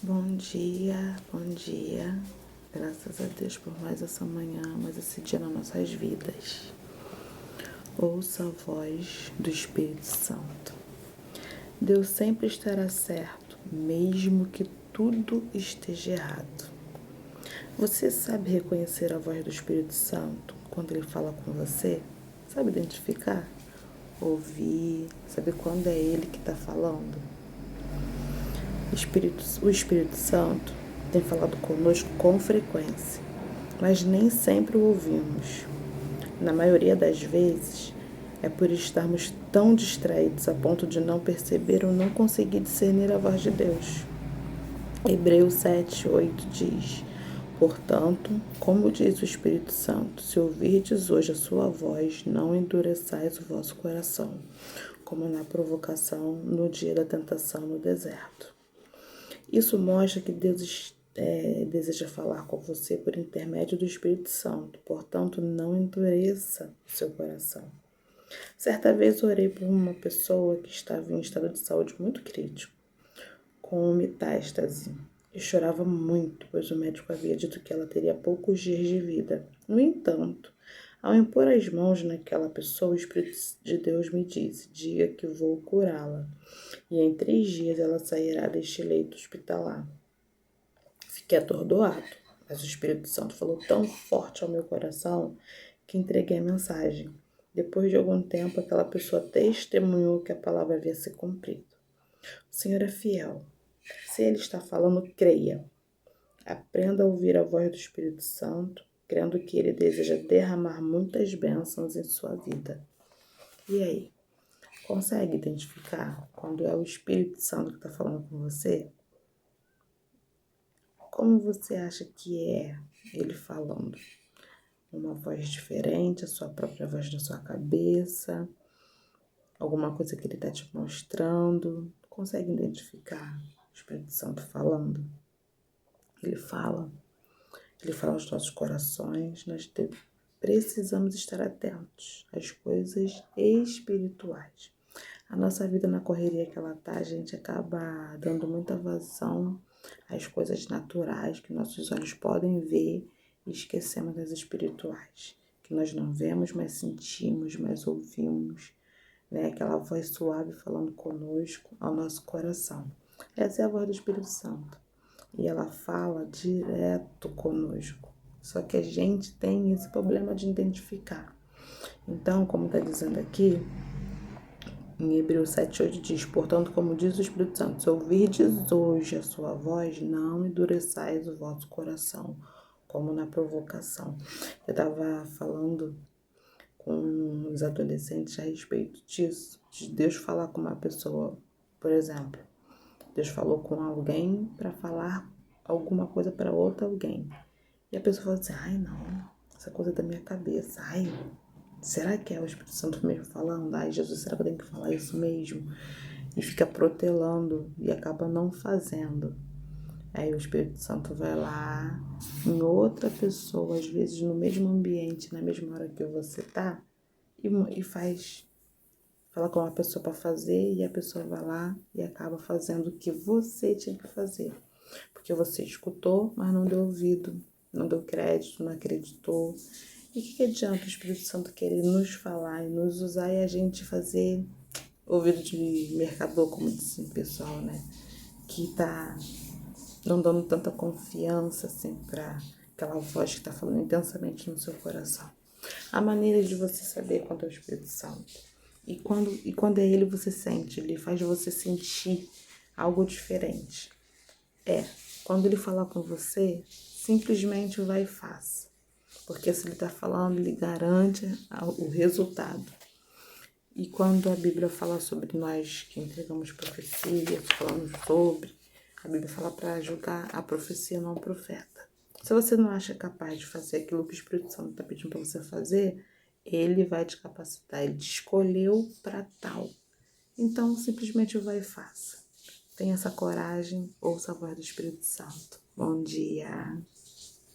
Bom dia, bom dia. Graças a Deus por mais essa manhã, mais esse dia nas nossas vidas. Ouça a voz do Espírito Santo. Deus sempre estará certo, mesmo que tudo esteja errado. Você sabe reconhecer a voz do Espírito Santo quando ele fala com você? Sabe identificar? Ouvir? Sabe quando é ele que está falando? O Espírito Santo tem falado conosco com frequência, mas nem sempre o ouvimos. Na maioria das vezes, é por estarmos tão distraídos a ponto de não perceber ou não conseguir discernir a voz de Deus. Hebreus 7:8 diz: Portanto, como diz o Espírito Santo, se ouvirdes hoje a sua voz, não endureçais o vosso coração, como na provocação no dia da tentação no deserto. Isso mostra que Deus deseja falar com você por intermédio do Espírito Santo, portanto, não endureça o seu coração. Certa vez orei por uma pessoa que estava em estado de saúde muito crítico, com metástase, e chorava muito, pois o médico havia dito que ela teria poucos dias de vida. No entanto, ao impor as mãos naquela pessoa, o Espírito de Deus me disse: diga que vou curá-la, e em 3 dias ela sairá deste leito hospitalar. Fiquei atordoado, mas o Espírito Santo falou tão forte ao meu coração que entreguei a mensagem. Depois de algum tempo, aquela pessoa testemunhou que a palavra havia se cumprido. O Senhor é fiel. Se Ele está falando, creia. Aprenda a ouvir a voz do Espírito Santo, crendo que Ele deseja derramar muitas bênçãos em sua vida. E aí? Consegue identificar quando é o Espírito Santo que está falando com você? Como você acha que é Ele falando? Uma voz diferente, a sua própria voz da sua cabeça? Alguma coisa que Ele está te mostrando? Consegue identificar o Espírito Santo falando? Ele fala aos nossos corações. Nós precisamos estar atentos às coisas espirituais. A nossa vida na correria que ela tá, a gente acaba dando muita vazão às coisas naturais que nossos olhos podem ver e esquecemos das espirituais, que nós não vemos, mas sentimos, mas ouvimos, né? Aquela voz suave falando conosco ao nosso coração. Essa é a voz do Espírito Santo e ela fala direto conosco. Só que a gente tem esse problema de identificar. Então, como está dizendo aqui, em Hebreus 7:8 diz: Portanto, como diz o Espírito Santo, se ouvirdes hoje a sua voz, não endureçais o vosso coração, como na provocação. Eu estava falando com os adolescentes a respeito disso, de Deus falar com uma pessoa, por exemplo. Deus falou com alguém para falar alguma coisa para outra alguém. E a pessoa fala assim: ai não, essa coisa é da minha cabeça, ai, será que é o Espírito Santo mesmo falando? Ai, Jesus, será que eu tenho que falar isso mesmo? E fica protelando e acaba não fazendo. Aí o Espírito Santo vai lá em outra pessoa, às vezes no mesmo ambiente, na mesma hora que você tá, e fala com uma pessoa para fazer, e a pessoa vai lá e acaba fazendo o que você tinha que fazer. Porque você escutou, mas não deu ouvido, não deu crédito, não acreditou. E o que adianta o Espírito Santo querer nos falar e nos usar e a gente fazer ouvido de mercador, como disse o pessoal, né? Que tá não dando tanta confiança, assim, pra aquela voz que tá falando intensamente no seu coração. A maneira de você saber quando é o Espírito Santo. E quando é ele, você sente, ele faz você sentir algo diferente. Quando ele falar com você, simplesmente vai e faça. Porque se ele está falando, ele garante o resultado. E quando a Bíblia fala sobre nós que entregamos profecias, falamos sobre, a Bíblia fala para julgar a profecia, não o profeta. Se você não acha capaz de fazer aquilo que o Espírito Santo está pedindo para você fazer, ele vai te capacitar, ele te escolheu para tal. Então, simplesmente vai e faça. Tenha essa coragem, ouça a voz do Espírito Santo. Bom dia!